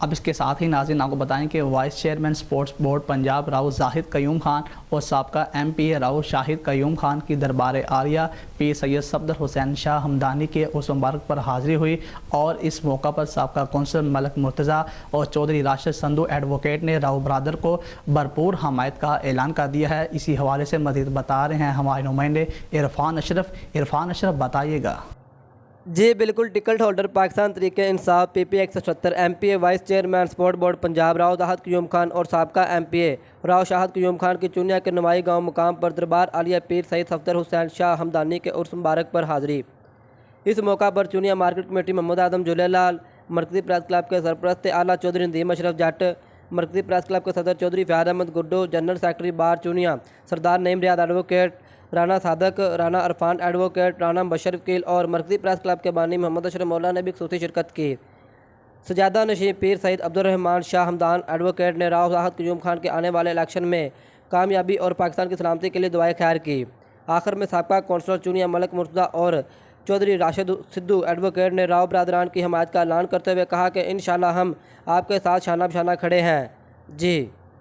अब इसके साथ ही नाज़रीन आपको बताएं कि vice chairman sports board Punjab Rao Zahid Qayyum Khan और साबका MPA राव शाहिद क़यूम खान की दरबार आलिया पीर सैयद सफदर हुसैन शाह हमदानी के उर्स मुबारक पर हाज़िरी हुई और इस मौका पर साबका कौंसल मलक मुर्तज़ा और चौधरी राशिद संधू एडवोकेट ने राव बरदर को भरपूर हमायत का ऐलान कर दिया है। इसी हवाले से मज़ीद बता रहे हैं हमारे नुमाइंदे इरफान अशरफ बताइएगा। जी बिल्कुल, टिकट होल्डर पाकिस्तान तरीके Insaf PP 177 MPA vice chairman sport board Punjab Rao Zahid Qayyum Khan और साबका MPA राव शाहिद क़यूम खान की चुनिया के नुमाई गांव मुकाम पर दरबार आलिया पीर सैयद सफदर हुसैन शाह हमदानी के उर्स मुबारक पर हाज़िरी। इस मौका पर चुनिया मार्केट कमेटी मोहम्मद आदम जुलेलाल, मरकज़ी प्रेस क्लब के सरपरस्त आला चौधरी नदीम अशरफ जट, मरकज़ी प्रेस क्लब के सदर Chaudhry Fayyad Ahmed Guddo, general secretary bar Chunian Sardar Naeem Riyad advocate, Rana Sadaq, Rana Arfan advocate, Rana Bashar वकील और मरकज़ी प्रेस क्लब के बानी मोहम्मद अशरफ मौला ने भी खसूसी शिरकत की। सजादा नशीं पीर सईद अब्दुर्रहमान शाह हमदान एडवोकेट ने राव जाहिद क़यूम खान के आने वाले इलेक्शन में कामयाबी और पाकिस्तान की सलामती के लिए दुआएं खैर की। आखिर में साबका कौंसलर चुनिया मलक मुर्तज़ा और चौधरी राशिद सिद्धू एडवोकेट ने राव बरदरान की हमायत का ऐलान करते हुए कहा कि इंशाअल्लाह हम आपके साथ शाना बशाना खड़े हैं। जी।